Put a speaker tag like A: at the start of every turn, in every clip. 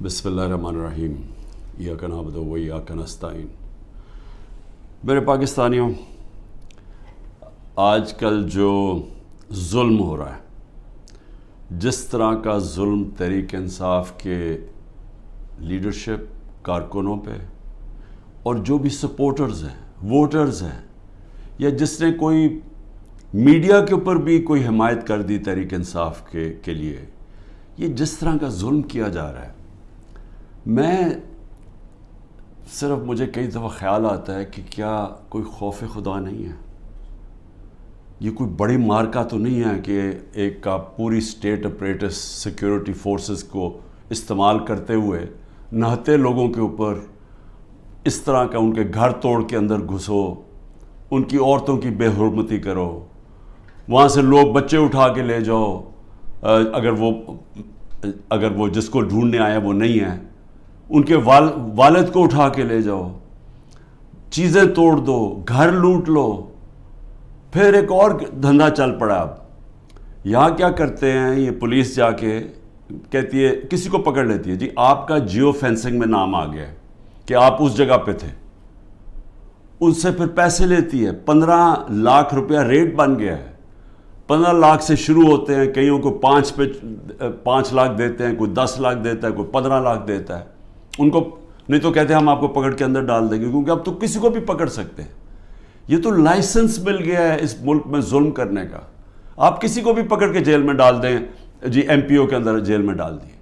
A: بسم اللہ الرحمن الرحیم ایاک نعبد و ایاک نستعین۔ میرے پاکستانیوں، آج کل جو ظلم ہو رہا ہے، جس طرح کا ظلم تحریک انصاف کے لیڈرشپ کارکنوں پہ اور جو بھی سپورٹرز ہیں، ووٹرز ہیں، یا جس نے کوئی میڈیا کے اوپر بھی کوئی حمایت کر دی تحریک انصاف کے لیے، یہ جس طرح کا ظلم کیا جا رہا ہے، مجھے کئی دفعہ خیال آتا ہے کہ کیا کوئی خوف خدا نہیں ہے؟ یہ کوئی بڑی مارکا تو نہیں ہے کہ ایک کا پوری اسٹیٹ اپریٹس سیکیورٹی فورسز کو استعمال کرتے ہوئے نہتے لوگوں کے اوپر اس طرح کا ان کے گھر توڑ کے اندر گھسو، ان کی عورتوں کی بے حرمتی کرو، وہاں سے لوگ بچے اٹھا کے لے جاؤ، اگر وہ جس کو ڈھونڈنے آیا وہ نہیں ہے، ان کے والد کو اٹھا کے لے جاؤ، چیزیں توڑ دو، گھر لوٹ لو۔ پھر ایک اور دھندا چل پڑا۔ اب یہاں کیا کرتے ہیں، یہ پولیس جا کے کہتی ہے، کسی کو پکڑ لیتی ہے، جی آپ کا جیو فینسنگ میں نام آ گیا ہے کہ آپ اس جگہ پہ تھے، ان سے پھر پیسے لیتی ہے۔ 15 لاکھ روپیہ ریٹ بن گیا ہے۔ 15 لاکھ سے شروع ہوتے ہیں، کئیوں کو 5 لاکھ دیتے ہیں، کوئی 10 لاکھ دیتا ہے، کوئی 15 لاکھ دیتا ہے۔ ان کو نہیں تو کہتے ہیں ہم آپ کو پکڑ کے اندر ڈال دیں گے، کیونکہ اب تو کسی کو بھی پکڑ سکتے ہیں۔ یہ تو لائسنس مل گیا ہے اس ملک میں ظلم کرنے کا، آپ کسی کو بھی پکڑ کے جیل میں ڈال دیں، جی ایم پی او کے اندر جیل میں ڈال دیے۔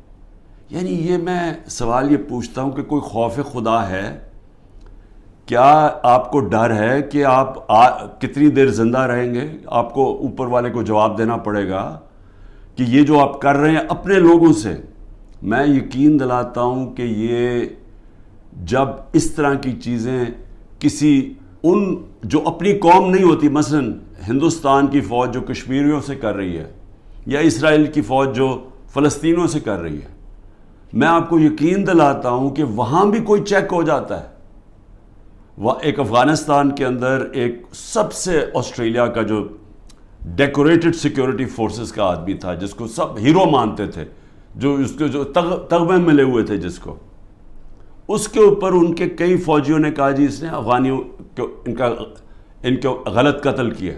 A: یعنی یہ میں سوال یہ پوچھتا ہوں کہ کوئی خوف خدا ہے؟ کیا آپ کو ڈر ہے کہ آپ کتنی دیر زندہ رہیں گے؟ آپ کو اوپر والے کو جواب دینا پڑے گا کہ یہ جو آپ کر رہے ہیں اپنے لوگوں سے۔ میں یقین دلاتا ہوں کہ یہ جب اس طرح کی چیزیں کسی ان جو اپنی قوم نہیں ہوتی، مثلا ہندوستان کی فوج جو کشمیریوں سے کر رہی ہے، یا اسرائیل کی فوج جو فلسطینیوں سے کر رہی ہے، میں آپ کو یقین دلاتا ہوں کہ وہاں بھی کوئی چیک ہو جاتا ہے۔ ایک افغانستان کے اندر ایک سب سے آسٹریلیا کا جو ڈیکوریٹڈ سیکیورٹی فورسز کا آدمی تھا، جس کو سب ہیرو مانتے تھے، جو اس کے جو تغمے ملے ہوئے تھے جس کو، اس کے اوپر ان کے کئی فوجیوں نے کہا جی اس نے افغانیوں ان کو غلط قتل کیا،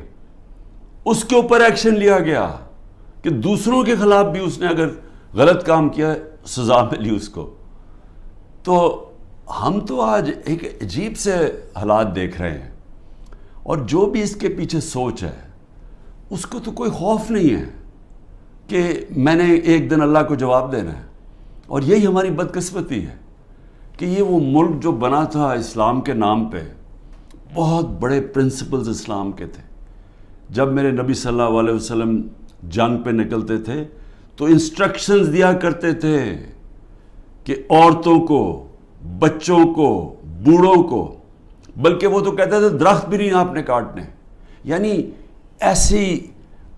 A: اس کے اوپر ایکشن لیا گیا کہ دوسروں کے خلاف بھی اس نے اگر غلط کام کیا سزا ملی اس کو۔ تو ہم تو آج ایک عجیب سے حالات دیکھ رہے ہیں، اور جو بھی اس کے پیچھے سوچ ہے اس کو تو کوئی خوف نہیں ہے کہ میں نے ایک دن اللہ کو جواب دینا ہے۔ اور یہی ہماری بدقسمتی ہے کہ یہ وہ ملک جو بنا تھا اسلام کے نام پہ، بہت بڑے پرنسپلز اسلام کے تھے۔ جب میرے نبی صلی اللہ علیہ وسلم جنگ پہ نکلتے تھے تو انسٹرکشنز دیا کرتے تھے کہ عورتوں کو، بچوں کو، بوڑھوں کو، بلکہ وہ تو کہتے تھے درخت بھی نہیں آپ نے کاٹنے۔ یعنی ایسی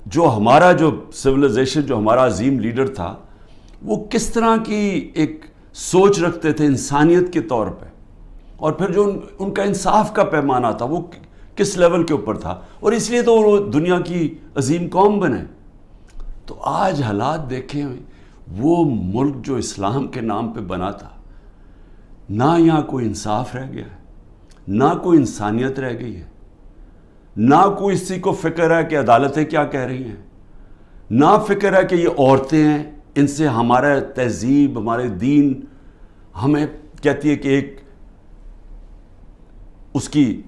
A: جو ہمارا جو سویلائزیشن، جو ہمارا عظیم لیڈر تھا، وہ کس طرح کی ایک سوچ رکھتے تھے انسانیت کے طور پہ، اور پھر جو ان کا انصاف کا پیمانہ تھا وہ کس لیول کے اوپر تھا، اور اس لیے تو وہ دنیا کی عظیم قوم بنے۔ تو آج حالات دیکھیں، وہ ملک جو اسلام کے نام پہ بنا تھا، نہ یہاں کوئی انصاف رہ گیا ہے، نہ کوئی انسانیت رہ گئی ہے، نہ کوئی اسی کو فکر ہے کہ عدالتیں کیا کہہ رہی ہیں، نہ فکر ہے کہ یہ عورتیں ہیں، ان سے ہمارا تہذیب، ہمارے دین ہمیں کہتی ہے کہ ایک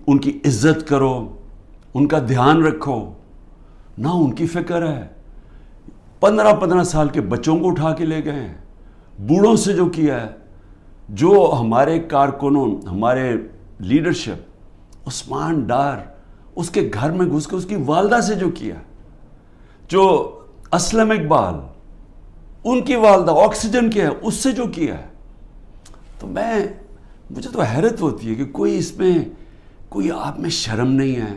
A: ان کی عزت کرو، ان کا دھیان رکھو، نہ ان کی فکر ہے۔ 15 سال کے بچوں کو اٹھا کے لے گئے ہیں، بوڑھوں سے جو کیا ہے، جو ہمارے کارکنوں، ہمارے لیڈرشپ، عثمان ڈار، اس کے گھر میں گھس کے اس کی والدہ سے جو کیا، جو اسلم اقبال، ان کی والدہ آکسیجن کیا ہے، اس سے جو کیا ہے، تو مجھے تو حیرت ہوتی ہے کہ کوئی اس میں کوئی آپ میں شرم نہیں ہے،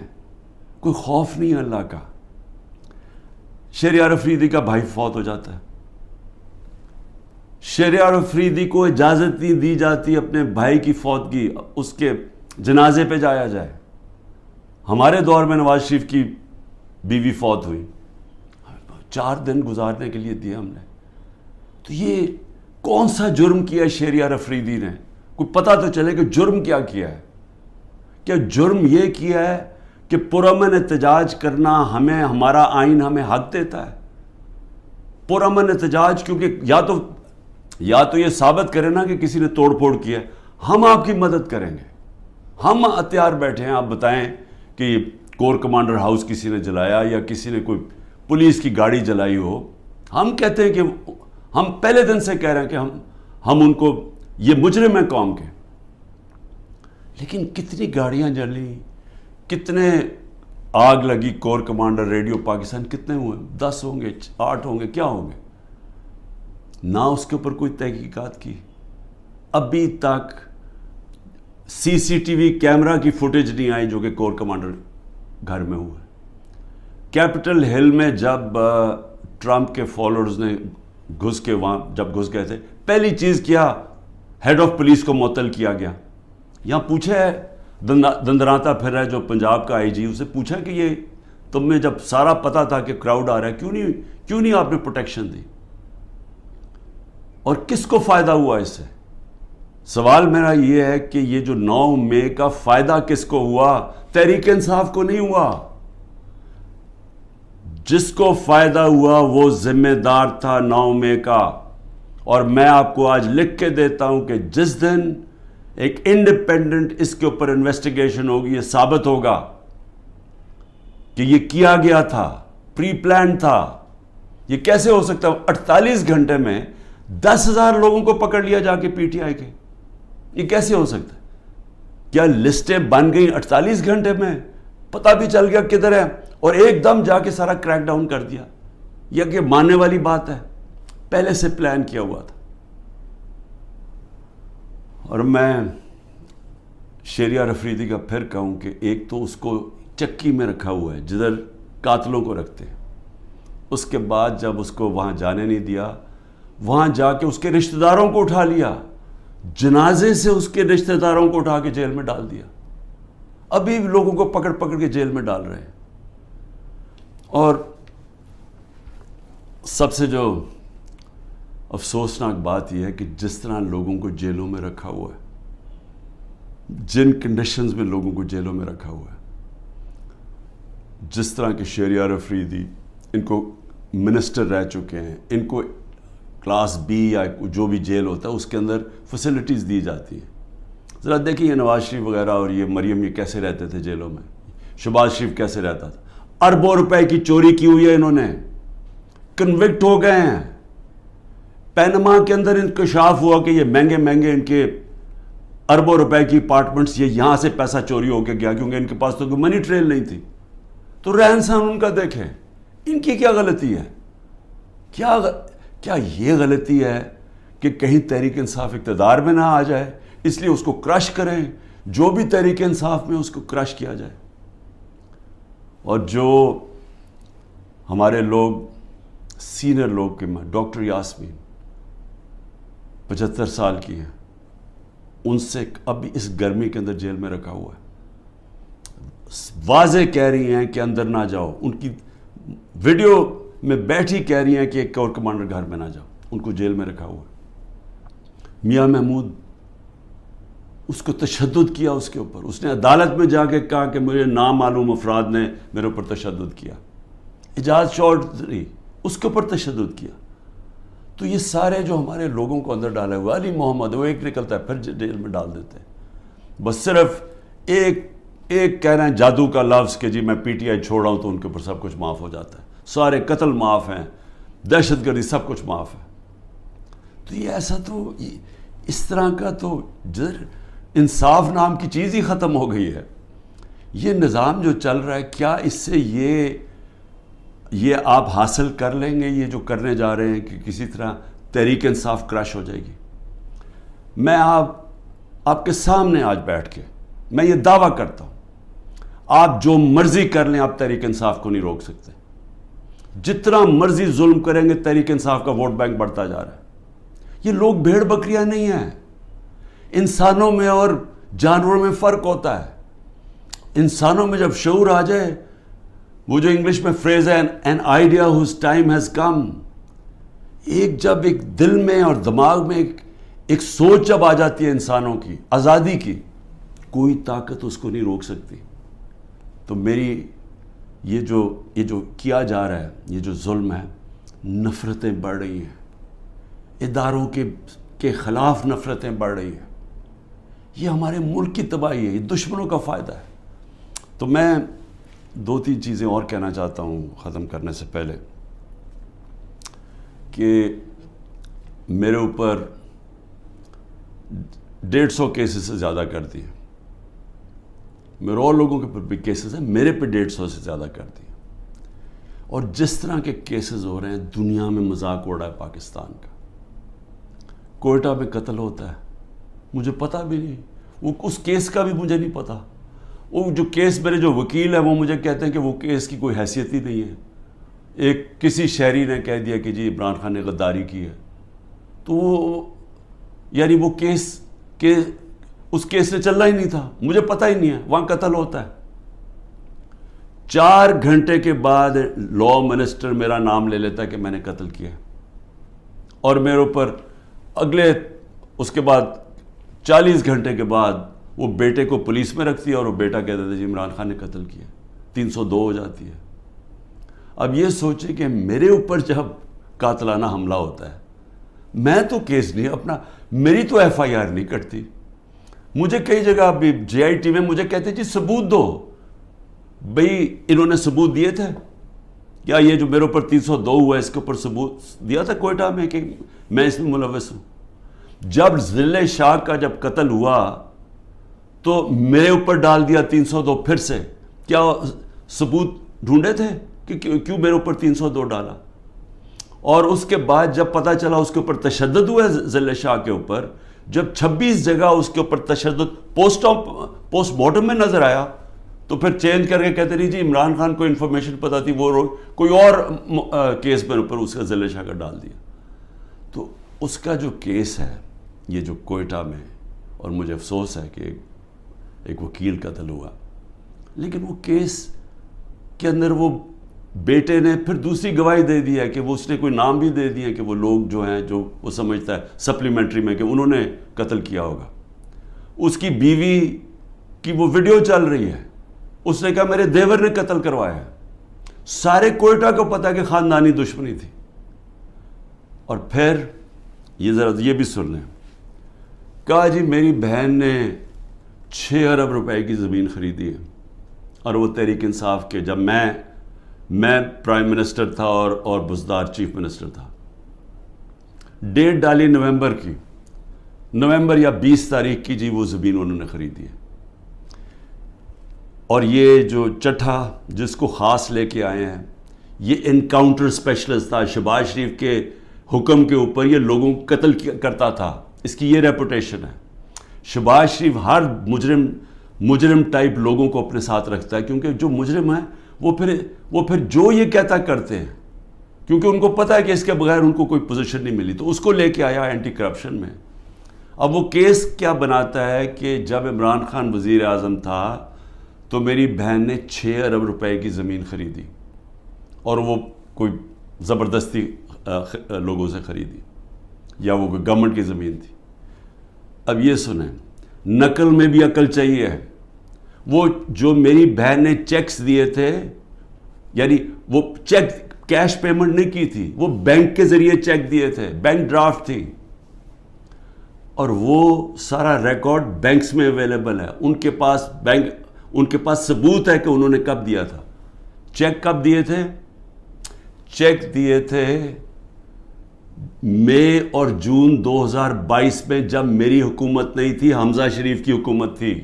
A: کوئی خوف نہیں ہے اللہ کا۔ شہریار افریدی کا بھائی فوت ہو جاتا ہے، شہریار افریدی کو اجازت نہیں دی جاتی اپنے بھائی کی فوتگی، اس کے جنازے پہ جایا جائے۔ ہمارے دور میں نواز شریف کی بیوی فوت ہوئی، 4 دن گزارنے کے لیے دیا ہم نے۔ تو یہ کون سا جرم کیا شہریار افریدی نے؟ کوئی پتہ تو چلے کہ جرم کیا کیا ہے. کیا جرم یہ کیا ہے کہ پرامن احتجاج کرنا ہمیں ہمارا آئین ہمیں حق دیتا ہے؟ پرامن احتجاج کیونکہ یا تو یہ ثابت کرے نا کہ کسی نے توڑ پھوڑ کیا ہے, ہم آپ کی مدد کریں گے. ہم ہتھیار بیٹھے ہیں, آپ بتائیں کہ کور کمانڈر ہاؤس کسی نے جلایا یا کسی نے کوئی پولیس کی گاڑی جلائی ہو, ہم کہتے ہیں کہ ہم پہلے دن سے کہہ رہے ہیں کہ ہم ان کو, یہ مجرم ہیں قوم کے. لیکن کتنی گاڑیاں جلی, کتنے آگ لگی, کور کمانڈر ریڈیو پاکستان کتنے ہوئے؟ 10 ہوں گے, 8 ہوں گے, کیا ہوں گے؟ نہ اس کے اوپر کوئی تحقیقات کی. ابھی تک سی سی ٹی وی کیمرہ کی فوٹیج نہیں آئی جو کہ کور کمانڈر گھر میں ہوا ہے. کیپٹل ہل میں جب ٹرمپ کے فالوورز نے گھس کے وہاں جب گھس گئے تھے, پہلی چیز کیا, ہیڈ آف پولیس کو معطل کیا گیا. یہاں پوچھا ہے دندراتا پھر رہا ہے جو پنجاب کا آئی جی, اسے پوچھا کہ یہ تمہیں جب سارا پتا تھا کہ کراؤڈ آ رہا ہے کیوں نہیں آپ نے پروٹیکشن دی, اور کس کو فائدہ ہوا اس سے؟ سوال میرا یہ ہے کہ یہ جو 9 مئی کا فائدہ کس کو ہوا؟ تحریک انصاف کو نہیں ہوا. جس کو فائدہ ہوا وہ ذمہ دار تھا 9 مئی کا. اور میں آپ کو آج لکھ کے دیتا ہوں کہ جس دن ایک انڈیپینڈنٹ اس کے اوپر انویسٹیگیشن ہوگی, یہ ثابت ہوگا کہ یہ کیا گیا تھا, پری پلان تھا. یہ کیسے ہو سکتا ہے 48 گھنٹے میں 10,000 لوگوں کو پکڑ لیا جا کے پی ٹی آئی کے؟ یہ کیسے ہو سکتا ہے؟ کیا لسٹیں بن گئیں 48 گھنٹے میں؟ پتہ بھی چل گیا کدھر ہے اور ایک دم جا کے سارا کریک ڈاؤن کر دیا؟ یہ کہ ماننے والی بات ہے؟ پہلے سے پلان کیا ہوا تھا. اور میں شہریار افریدی کا پھر کہوں کہ ایک تو اس کو چکی میں رکھا ہوا ہے جدھر قاتلوں کو رکھتے ہیں, اس کے بعد جب اس کو وہاں جانے نہیں دیا, وہاں جا کے اس کے رشتہ داروں کو اٹھا لیا, جنازے سے اس کے رشتہ داروں کو اٹھا کے جیل میں ڈال دیا. ابھی لوگوں کو پکڑ پکڑ کے جیل میں ڈال رہے ہیں. اور سب سے جو افسوسناک بات یہ ہے کہ جس طرح لوگوں کو جیلوں میں رکھا ہوا ہے, جن کنڈیشنز میں لوگوں کو جیلوں میں رکھا ہوا ہے, جس طرح کے شہریار افریدی, ان کو منسٹر رہ چکے ہیں, ان کو کلاس بی یا جو بھی جیل ہوتا ہے اس کے اندر فیسلٹیز دی جاتی ہیں. ذرا دیکھیں یہ نواز شریف وغیرہ اور یہ مریم یہ کیسے رہتے تھے جیلوں میں, شہباز شریف کیسے رہتا تھا. اربوں روپے کی چوری کی ہوئی ہے انہوں نے, کنوکٹ ہو گئے ہیں. پینما کے اندر انکشاف ہوا کہ یہ مہنگے مہنگے ان کے اربوں روپے کی اپارٹمنٹس, یہ یہاں سے پیسہ چوری ہو کے گیا کیونکہ ان کے پاس تو کوئی منی ٹریل نہیں تھی. تو رہن سہن ان کا دیکھیں, ان کی کیا غلطی ہے؟ کیا یہ غلطی ہے کہ کہیں تحریک انصاف اقتدار میں نہ آ جائے اس لیے اس کو کرش کریں؟ جو بھی تحریک انصاف میں اس کو کرش کیا جائے. اور جو ہمارے لوگ سینئر لوگ کے ڈاکٹر یاسمین 75 سال کی ہیں, ان سے اب اس گرمی کے اندر جیل میں رکھا ہوا ہے. واضح کہہ رہی ہیں کہ اندر نہ جاؤ, ان کی ویڈیو میں بیٹھی کہہ رہی ہیں کہ ایک کور کمانڈر گھر میں نہ جاؤ, ان کو جیل میں رکھا ہوا ہے. میاں محمود, اس کو تشدد کیا اس کے اوپر, اس نے عدالت میں جا کے کہا کہ مجھے نامعلوم افراد نے میرے اوپر تشدد کیا. اعجاز چودھری, اس کے اوپر تشدد کیا. تو یہ سارے جو ہمارے لوگوں کو اندر ڈالے ہوئے, علی محمد وہ ایک نکلتا ہے پھر جیل میں ڈال دیتے ہیں. بس صرف ایک کہہ رہے ہیں جادو کا لفظ کہ جی میں پی ٹی آئی چھوڑ رہا ہوں تو ان کے اوپر سب کچھ معاف ہو جاتا ہے, سارے قتل معاف ہیں, دہشت گردی سب کچھ معاف ہے. تو یہ ایسا تو اس طرح کا تو انصاف نام کی چیز ہی ختم ہو گئی ہے. یہ نظام جو چل رہا ہے, کیا اس سے یہ آپ حاصل کر لیں گے یہ جو کرنے جا رہے ہیں کہ کسی طرح تحریک انصاف کرش ہو جائے گی؟ میں آپ کے سامنے آج بیٹھ کے میں یہ دعویٰ کرتا ہوں, آپ جو مرضی کر لیں آپ تحریک انصاف کو نہیں روک سکتے. جتنا مرضی ظلم کریں گے تحریک انصاف کا ووٹ بینک بڑھتا جا رہا ہے. یہ لوگ بھیڑ بکریاں نہیں ہیں. انسانوں میں اور جانوروں میں فرق ہوتا ہے. انسانوں میں جب شعور آ جائے, وہ جو انگلش میں فریز ہے an idea whose time has come, ایک جب ایک دل میں اور دماغ میں ایک سوچ جب آ جاتی ہے انسانوں کی آزادی کی، کوئی طاقت اس کو نہیں روک سکتی. تو میری یہ جو کیا جا رہا ہے، یہ جو ظلم ہے، نفرتیں بڑھ رہی ہیں، اداروں کے خلاف نفرتیں بڑھ رہی ہیں، یہ ہمارے ملک کی تباہی ہے، یہ دشمنوں کا فائدہ ہے. تو میں 2-3 چیزیں اور کہنا چاہتا ہوں ختم کرنے سے پہلے، کہ میرے اوپر 150 کیسز سے زیادہ کر دیے، میرے اور لوگوں کے اوپر بھی کیسز ہیں، میرے پہ 150 سے زیادہ کر دیے. اور جس طرح کے کیسز ہو رہے ہیں، دنیا میں مذاق اڑا ہے پاکستان کا. کوئٹہ میں قتل ہوتا ہے، مجھے پتہ بھی نہیں، وہ اس کیس کا بھی مجھے نہیں پتہ. وہ جو کیس میرے جو وکیل ہیں وہ مجھے کہتے ہیں کہ وہ کیس کی کوئی حیثیت ہی نہیں ہے. ایک کسی شہری نے کہہ دیا کہ جی عمران خان نے غداری کی ہے، تو وہ یعنی وہ اس کیس نے چلنا ہی نہیں تھا، مجھے پتہ ہی نہیں ہے، وہاں قتل ہوتا ہے. 4 گھنٹے کے بعد لا منسٹر میرا نام لے لیتا ہے کہ میں نے قتل کیا، اور میرے اوپر اس کے بعد 40 گھنٹے کے بعد وہ بیٹے کو پولیس میں رکھتی ہے، اور وہ بیٹا کہتا تھا جی عمران خان نے قتل کیا. 302 ہو جاتی ہے. اب یہ سوچے کہ میرے اوپر جب قاتلانہ حملہ ہوتا ہے، میں تو کیس نہیں میری تو FIR نہیں کٹتی. مجھے کئی جگہ ابھی JIT میں مجھے کہتے جی ثبوت دو. بھئی انہوں نے ثبوت دیے تھے کیا؟ یہ جو میرے اوپر 302 ہوا ہے اس کے اوپر ثبوت دیا تھا کوئٹہ میں کہ میں اس میں ملوث ہوں؟ جب ضلع شاہ کا جب قتل ہوا تو میرے اوپر ڈال دیا 302 پھر سے. کیا ثبوت ڈھونڈے تھے کہ کیوں میرے اوپر 302 ڈالا؟ اور اس کے بعد جب پتہ چلا اس کے اوپر تشدد ہوا ہے ضلع شاہ کے اوپر، جب 26 جگہ اس کے اوپر تشدد پوسٹ مارٹم میں نظر آیا، تو پھر چینج کر کے کہتے نہیں جی عمران خان کو انفارمیشن پتہ تھی، وہ کوئی اور کیس میرے اوپر اس کا ضلع شاہ کا ڈال دیا. تو اس کا جو کیس ہے یہ جو کوئٹہ میں، اور مجھے افسوس ہے کہ ایک وکیل قتل ہوا، لیکن وہ کیس کے اندر وہ بیٹے نے پھر دوسری گواہی دے دی ہے کہ وہ اس نے کوئی نام بھی دے دیا کہ وہ لوگ جو ہیں جو وہ سمجھتا ہے سپلیمنٹری میں کہ انہوں نے قتل کیا ہوگا. اس کی بیوی کی وہ ویڈیو چل رہی ہے، اس نے کہا میرے دیور نے قتل کروایا ہے. سارے کوئٹہ کو پتا کہ خاندانی دشمنی تھی. اور پھر یہ ذرا یہ بھی سن لیں، کہا جی میری بہن نے 6 ارب روپے کی زمین خریدی ہے، اور وہ تحریک انصاف کے جب میں پرائم منسٹر تھا اور بزدار چیف منسٹر تھا. ڈیٹ ڈالی نومبر یا 20 تاریخ کی، جی وہ زمین انہوں نے خریدی ہے. اور یہ جو چٹھا جس کو خاص لے کے آئے ہیں، یہ انکاؤنٹر اسپیشلسٹ تھا، شہباز شریف کے حکم کے اوپر یہ لوگوں کو قتل کرتا تھا، اس کی یہ ریپوٹیشن ہے. شہباز شریف ہر مجرم ٹائپ لوگوں کو اپنے ساتھ رکھتا ہے، کیونکہ جو مجرم ہیں وہ پھر جو یہ کہتا کرتے ہیں، کیونکہ ان کو پتہ ہے کہ اس کے بغیر ان کو کوئی پوزیشن نہیں ملی. تو اس کو لے کے آیا اینٹی کرپشن میں. اب وہ کیس کیا بناتا ہے کہ جب عمران خان وزیر اعظم تھا تو میری بہن نے 6 ارب روپے کی زمین خریدی، اور وہ کوئی زبردستی لوگوں سے خریدی، یا وہ کوئی گورنمنٹ کی زمین تھی. اب یہ سنیں، نقل میں بھی عقل چاہیے. وہ جو میری بہن نے چیکس دیے تھے، یعنی وہ چیک کیش پیمنٹ نہیں کی تھی، وہ بینک کے ذریعے چیک دیے تھے، بینک ڈرافٹ تھی، اور وہ سارا ریکارڈ بینکس میں اویلیبل ہے. ان کے پاس ثبوت ہے کہ انہوں نے کب دیا تھا. چیک کب دیے تھے؟ چیک دیے تھے مئی اور جون 2022 میں، جب میری حکومت نہیں تھی، حمزہ شریف کی حکومت تھی.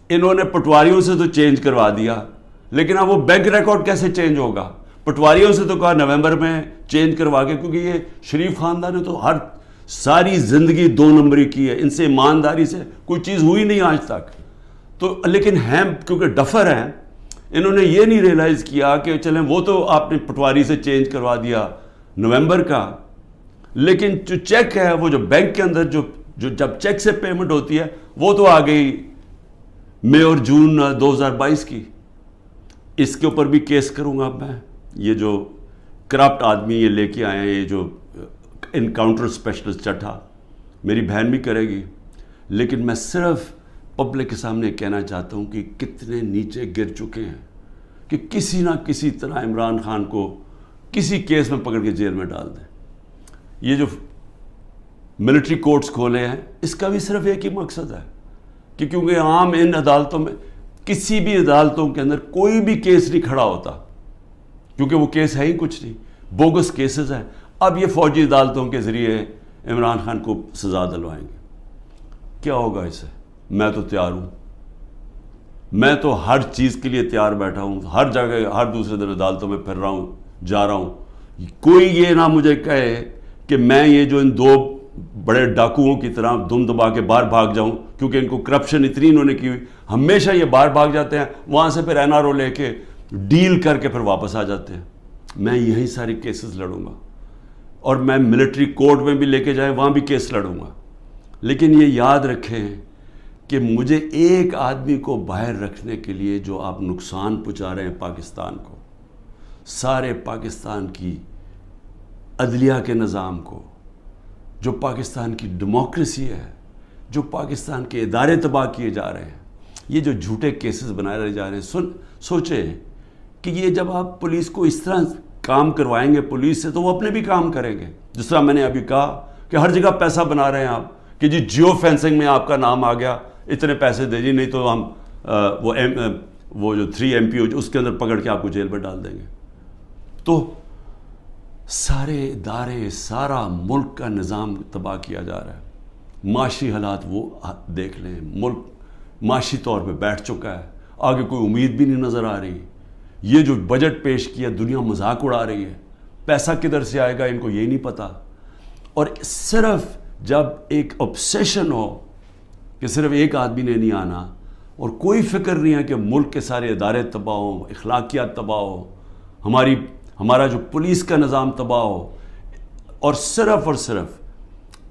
A: انہوں نے پٹواریوں سے تو چینج کروا دیا، لیکن اب وہ بینک ریکارڈ کیسے چینج ہوگا؟ پٹواریوں سے تو کہا نومبر میں چینج کروا کے، کیونکہ یہ شریف خاندان نے تو ساری زندگی 2 نمبری کی ہے، ان سے ایمانداری سے کوئی چیز ہوئی نہیں آج تک. تو لیکن ہیں کیونکہ ڈفر ہیں، انہوں نے یہ نہیں ریئلائز کیا کہ چلیں وہ تو آپ نے پٹواری سے چینج کروا دیا نومبر کا، لیکن جو چیک ہے وہ جو بینک کے اندر جو جب چیک سے پیمنٹ ہوتی ہے وہ تو آ گئی مئی اور جون 2022 کی. اس کے اوپر بھی کیس کروں گا میں. یہ جو کرپٹ آدمی یہ لے کے آئے ہیں، یہ جو انکاؤنٹر اسپیشلسٹ چٹھا، میری بہن بھی کرے گی، لیکن میں صرف پبلک کے سامنے کہنا چاہتا ہوں کہ کتنے نیچے گر چکے ہیں کہ کسی نہ کسی طرح عمران خان کو کسی کیس میں پکڑ کے جیل میں ڈال دیں۔ یہ جو ملٹری کورٹس کھولے ہیں، اس کا بھی صرف ایک ہی مقصد ہے کہ کیونکہ عام ان عدالتوں میں، کسی بھی عدالتوں کے اندر کوئی بھی کیس نہیں کھڑا ہوتا، کیونکہ وہ کیس ہے ہی کچھ نہیں، بوگس کیسز ہیں۔ اب یہ فوجی عدالتوں کے ذریعے عمران خان کو سزا دلوائیں گے۔ کیا ہوگا اس سے؟ میں تو تیار ہوں، میں تو ہر چیز کے لیے تیار بیٹھا ہوں، ہر جگہ ہر دوسرے دن عدالتوں میں پھر رہا ہوں، جا رہا ہوں۔ کوئی یہ نہ مجھے کہے کہ میں یہ جو ان دو بڑے ڈاکوؤں کی طرح دم دبا کے باہر بھاگ جاؤں، کیونکہ ان کو کرپشن اتنی انہوں نے کی ہوئی، ہمیشہ یہ باہر بھاگ جاتے ہیں، وہاں سے پھر NRO لے کے ڈیل کر کے پھر واپس آ جاتے ہیں۔ میں یہی ساری کیسز لڑوں گا، اور میں ملٹری کورٹ میں بھی لے کے جائیں وہاں بھی کیس لڑوں گا۔ لیکن یہ یاد رکھیں کہ مجھے ایک آدمی کو باہر رکھنے کے لیے جو آپ نقصان پہنچا رہے ہیں پاکستان کو، سارے پاکستان کی عدلیہ کے نظام کو، جو پاکستان کی ڈیموکریسی ہے، جو پاکستان کے ادارے تباہ کیے جا رہے ہیں، یہ جو جھوٹے کیسز بنائے جا رہے ہیں۔ سوچیں کہ یہ جب آپ پولیس کو اس طرح کام کروائیں گے پولیس سے، تو وہ اپنے بھی کام کریں گے۔ جس طرح میں نے ابھی کہا کہ ہر جگہ پیسہ بنا رہے ہیں آپ، کہ جی جیو فینسنگ میں آپ کا نام آ گیا، اتنے پیسے دے جی، نہیں تو ہم وہ جو 3 MP اس کے اندر پکڑ کے آپ کو جیل میں ڈال دیں گے۔ تو سارے ادارے، سارا ملک کا نظام تباہ کیا جا رہا ہے۔ معاشی حالات وہ دیکھ لیں، ملک معاشی طور پہ بیٹھ چکا ہے، آگے کوئی امید بھی نہیں نظر آ رہی۔ یہ جو بجٹ پیش کیا، دنیا مذاق اڑا رہی ہے، پیسہ کدھر سے آئے گا ان کو یہی نہیں پتہ۔ اور صرف جب ایک obsession ہو کہ صرف ایک آدمی نے نہیں آنا، اور کوئی فکر نہیں ہے کہ ملک کے سارے ادارے تباہ ہوں، اخلاقیات تباہ ہو، ہمارا جو پولیس کا نظام تباہ ہو، اور صرف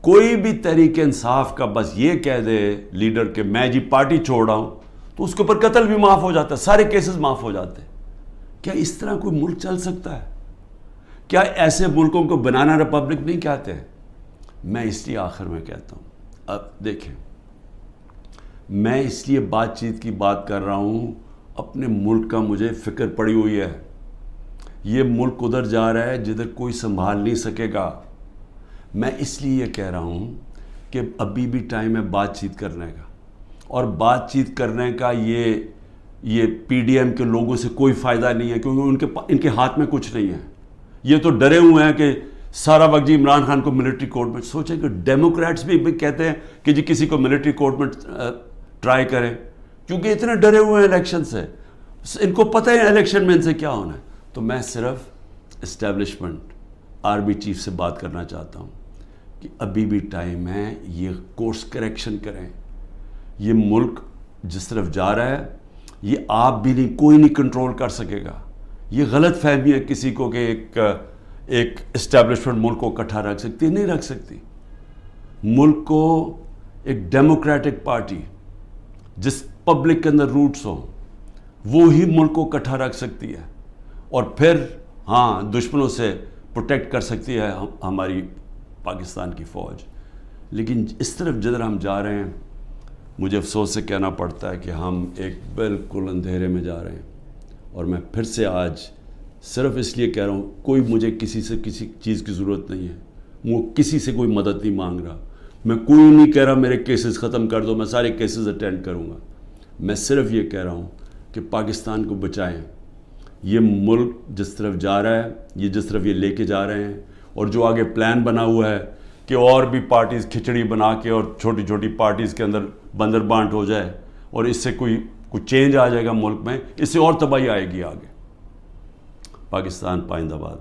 A: کوئی بھی تحریک انصاف کا بس یہ کہہ دے لیڈر کہ میں جی پارٹی چھوڑ رہا ہوں، تو اس کے اوپر قتل بھی معاف ہو جاتا ہے، سارے کیسز معاف ہو جاتے ہیں۔ کیا اس طرح کوئی ملک چل سکتا ہے؟ کیا ایسے ملکوں کو بنانا ریپبلک نہیں کہتے ہیں؟ میں اس لیے آخر میں کہتا ہوں، اب دیکھیں، میں اس لیے بات چیت کی بات کر رہا ہوں، اپنے ملک کا مجھے فکر پڑی ہوئی ہے۔ یہ ملک ادھر جا رہا ہے جدھر کوئی سنبھال نہیں سکے گا۔ میں اس لیے یہ کہہ رہا ہوں کہ ابھی بھی ٹائم ہے بات چیت کرنے کا، اور بات چیت کرنے کا یہ PDM کے لوگوں سے کوئی فائدہ نہیں ہے، کیونکہ ان کے ہاتھ میں کچھ نہیں ہے۔ یہ تو ڈرے ہوئے ہیں کہ سارا وقت جی عمران خان کو ملٹری کورٹ میں، سوچیں کہ ڈیموکریٹس بھی کہتے ہیں کہ جی کسی کو ملٹری کورٹ میں ٹرائی کریں، کیونکہ اتنے ڈرے ہوئے ہیں الیکشن سے، ان کو پتہ ہے الیکشن میں ان سے کیا ہونا ہے۔ تو میں صرف اسٹیبلشمنٹ آرمی چیف سے بات کرنا چاہتا ہوں کہ ابھی بھی ٹائم ہے، یہ کورس کریکشن کریں۔ یہ ملک جس طرف جا رہا ہے، یہ آپ بھی نہیں، کوئی نہیں کنٹرول کر سکے گا۔ یہ غلط فہمی ہے کسی کو کہ ایک اسٹیبلشمنٹ ملک کو اکٹھا رکھ سکتی، نہیں رکھ سکتی۔ ملک کو ایک ڈیموکریٹک پارٹی جس پبلک کے اندر روٹس ہوں، وہ ہی ملک کو اکٹھا رکھ سکتی ہے، اور پھر ہاں دشمنوں سے پروٹیکٹ کر سکتی ہے ہماری پاکستان کی فوج۔ لیکن اس طرف جدھر ہم جا رہے ہیں، مجھے افسوس سے کہنا پڑتا ہے کہ ہم ایک بالکل اندھیرے میں جا رہے ہیں۔ اور میں پھر سے آج صرف اس لیے کہہ رہا ہوں، کوئی مجھے کسی سے کسی چیز کی ضرورت نہیں ہے، وہ کسی سے کوئی مدد نہیں مانگ رہا، میں کوئی نہیں کہہ رہا میرے کیسز ختم کر دو، میں سارے کیسز اٹینڈ کروں گا۔ میں صرف یہ کہہ رہا ہوں کہ پاکستان کو بچائیں۔ یہ ملک جس طرف جا رہا ہے، یہ جس طرف یہ لے کے جا رہے ہیں، اور جو آگے پلان بنا ہوا ہے کہ اور بھی پارٹیز کھچڑی بنا کے اور چھوٹی چھوٹی پارٹیز کے اندر بندر بانٹ ہو جائے، اور اس سے کوئی چینج آ جائے گا ملک میں، اس سے اور تباہی آئے گی آگے۔ پاکستان پائندہ باد۔